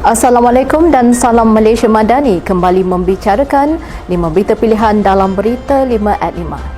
Assalamualaikum dan salam Malaysia Madani, kembali membicarakan 5 berita pilihan dalam Berita 5 at 5.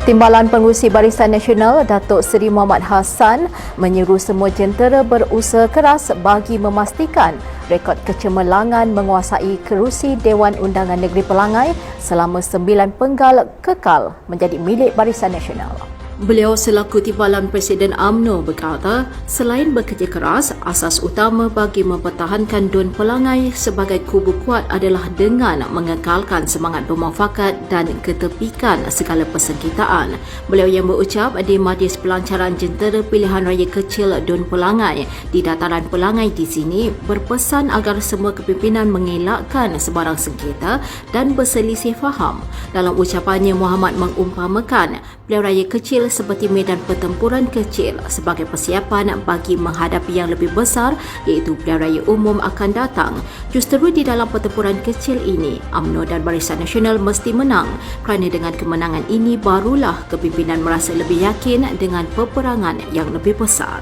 Timbalan Pengerusi Barisan Nasional Datuk Seri Muhammad Hassan menyeru semua jentera berusaha keras bagi memastikan rekod kecemerlangan menguasai kerusi Dewan Undangan Negeri Pelangai selama 9 penggal kekal menjadi milik Barisan Nasional. Beliau selaku Timbalan Presiden UMNO berkata, selain bekerja keras, asas utama bagi mempertahankan Dun Pelangai sebagai kubu kuat adalah dengan mengekalkan semangat bermuafakat dan ketepikan segala persengketaan. Beliau yang berucap di Majlis Pelancaran Jentera Pilihan Raya Kecil Dun Pelangai di Dataran Pelangai di sini berpesan agar semua kepimpinan mengelakkan sebarang sengketa dan berselisih faham. Dalam ucapannya, Muhammad mengumpamakan pilihan raya kecil seperti medan pertempuran kecil sebagai persiapan bagi menghadapi yang lebih besar iaitu pilihan raya umum akan datang. Justeru di dalam pertempuran kecil ini, UMNO dan Barisan Nasional mesti menang kerana dengan kemenangan ini barulah kepimpinan merasa lebih yakin dengan peperangan yang lebih besar.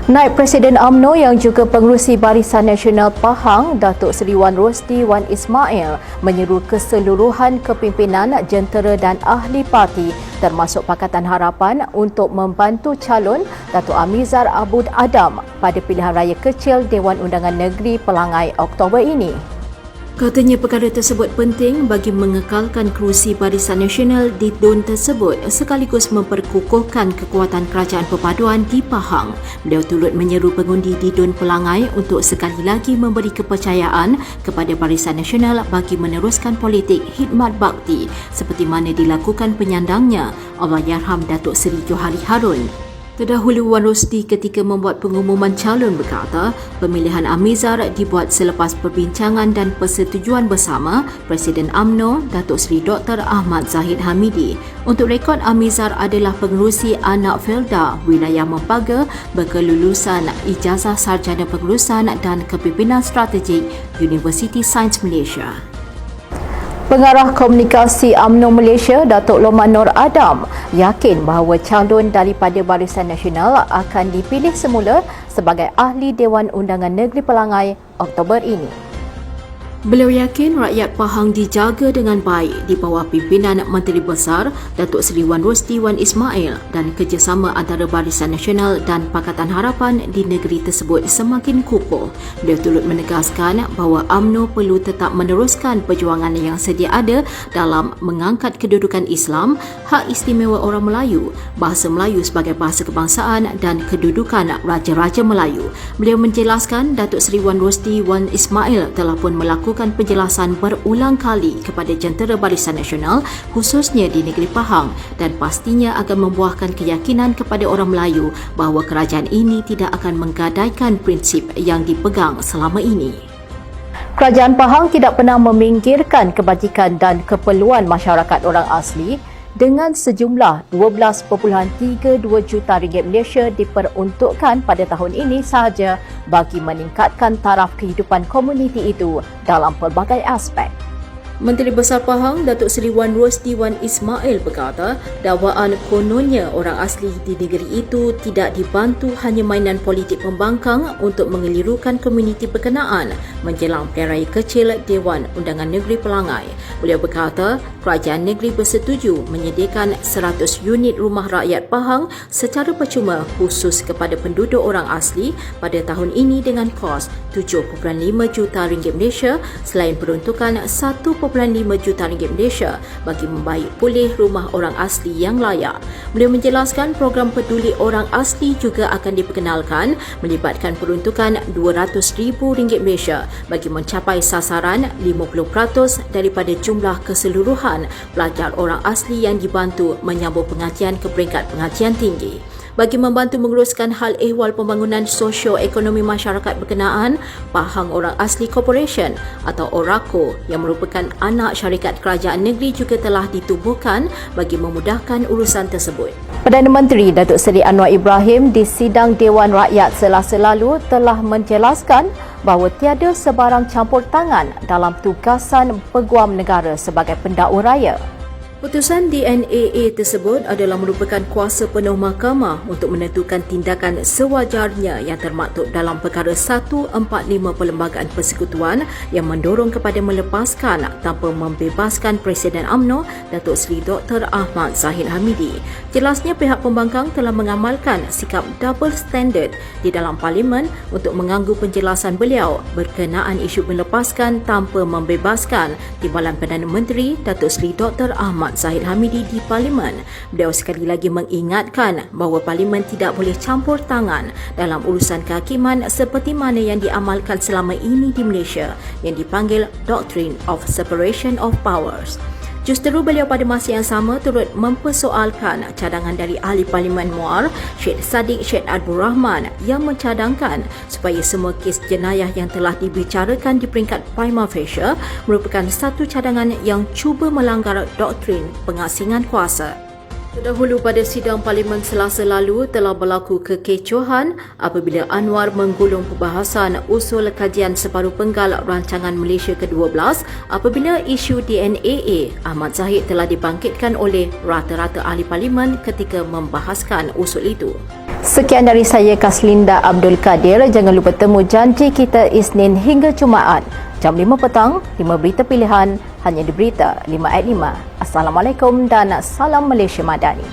Naib Presiden UMNO yang juga Pengerusi Barisan Nasional Pahang, Datuk Seri Wan Rosdi Wan Ismail menyeru keseluruhan kepimpinan, jentera dan ahli parti termasuk Pakatan Harapan untuk membantu calon Datuk Amizar Abud Adam pada pilihan raya kecil Dewan Undangan Negeri Pelangai Oktober ini. Katanya perkara tersebut penting bagi mengekalkan kerusi Barisan Nasional di Dun tersebut sekaligus memperkukuhkan kekuatan kerajaan perpaduan di Pahang. Beliau turut menyeru pengundi di Dun Pelangai untuk sekali lagi memberi kepercayaan kepada Barisan Nasional bagi meneruskan politik khidmat bakti seperti mana dilakukan penyandangnya Allahyarham Datuk Seri Johari Harun. Terdahulu, Wan Rosdi ketika membuat pengumuman calon berkata, pemilihan Amizar dibuat selepas perbincangan dan persetujuan bersama Presiden UMNO Datuk Seri Dr. Ahmad Zahid Hamidi. Untuk rekod, Amizar adalah pengerusi anak Felda wilayah Mempaga berkelulusan Ijazah Sarjana Pengurusan dan Kepimpinan Strategik Universiti Sains Malaysia. Pengarah Komunikasi UMNO Malaysia, Datuk Loman Nur Adam, yakin bahawa calon daripada Barisan Nasional akan dipilih semula sebagai ahli Dewan Undangan Negeri Pelangai Oktober ini. Beliau yakin rakyat Pahang dijaga dengan baik di bawah pimpinan Menteri Besar Datuk Seri Wan Rosdi Wan Ismail dan kerjasama antara Barisan Nasional dan Pakatan Harapan di negeri tersebut semakin kukuh. Beliau turut menegaskan bahawa UMNO perlu tetap meneruskan perjuangan yang sedia ada dalam mengangkat kedudukan Islam, hak istimewa orang Melayu, bahasa Melayu sebagai bahasa kebangsaan dan kedudukan Raja-Raja Melayu. Beliau menjelaskan Datuk Seri Wan Rosdi Wan Ismail telah pun melakukan penjelasan berulang kali kepada jentera Barisan Nasional khususnya di negeri Pahang dan pastinya akan membuahkan keyakinan kepada orang Melayu bahawa kerajaan ini tidak akan menggadaikan prinsip yang dipegang selama ini. Kerajaan Pahang tidak pernah meminggirkan kebajikan dan keperluan masyarakat orang asli dengan sejumlah 12.32 juta ringgit Malaysia diperuntukkan pada tahun ini sahaja bagi meningkatkan taraf kehidupan komuniti itu dalam pelbagai aspek. Menteri Besar Pahang, Datuk Seri Wan Rosdi Wan Ismail berkata, dakwaan kononnya orang asli di negeri itu tidak dibantu hanya mainan politik pembangkang untuk mengelirukan komuniti berkenaan menjelang pilihan raya kecil Dewan Undangan Negeri Pelangai. Beliau berkata, kerajaan negeri bersetuju menyediakan 100 unit rumah rakyat Pahang secara percuma khusus kepada penduduk orang asli pada tahun ini dengan kos 7.5 juta ringgit Malaysia selain peruntukan 1.5 juta ringgit Malaysia bagi membaik pulih rumah orang asli yang layak. Beliau menjelaskan program peduli orang asli juga akan diperkenalkan melibatkan peruntukan RM200,000 Malaysia bagi mencapai sasaran 50% daripada jumlah keseluruhan pelajar orang asli yang dibantu menyambung pengajian ke peringkat pengajian tinggi. Bagi membantu menguruskan hal ehwal pembangunan sosio-ekonomi masyarakat berkenaan, Pahang Orang Asli Corporation atau ORACO yang merupakan anak syarikat kerajaan negeri juga telah ditubuhkan bagi memudahkan urusan tersebut. Perdana Menteri Datuk Seri Anwar Ibrahim di sidang Dewan Rakyat Selasa lalu telah menjelaskan bahawa tiada sebarang campur tangan dalam tugasan peguam negara sebagai pendakwa raya. Putusan DNAA tersebut adalah merupakan kuasa penuh mahkamah untuk menentukan tindakan sewajarnya yang termaktub dalam perkara 145 Perlembagaan Persekutuan yang mendorong kepada melepaskan tanpa membebaskan Presiden UMNO Datuk Seri Dr. Ahmad Zahid Hamidi. Jelasnya pihak pembangkang telah mengamalkan sikap double standard di dalam Parlimen untuk mengganggu penjelasan beliau berkenaan isu melepaskan tanpa membebaskan Timbalan Perdana Menteri Datuk Seri Dr. Ahmad Zahid Hamidi di Parlimen. Beliau sekali lagi mengingatkan bahawa Parlimen tidak boleh campur tangan dalam urusan kehakiman seperti mana yang diamalkan selama ini di Malaysia yang dipanggil Doctrine of Separation of Powers. Justeru beliau pada masa yang sama turut mempersoalkan cadangan dari Ahli Parlimen Muar, Syed Saddiq Syed Abdul Rahman yang mencadangkan supaya semua kes jenayah yang telah dibicarakan di peringkat prima facie merupakan satu cadangan yang cuba melanggar doktrin pengasingan kuasa. Terdahulu pada sidang Parlimen Selasa lalu telah berlaku kekecohan apabila Anwar menggulung perbahasan usul kajian separuh penggal rancangan Malaysia ke-12 apabila isu DNAA Ahmad Zahid telah dibangkitkan oleh rata-rata ahli Parlimen ketika membahaskan usul itu. Sekian dari saya Kaslinda Abdul Kadir. Jangan lupa temu janji kita Isnin hingga Jumaat. Jam 5 petang, 5 berita pilihan hanya di Berita 5 at 5. Assalamualaikum dan salam Malaysia Madani.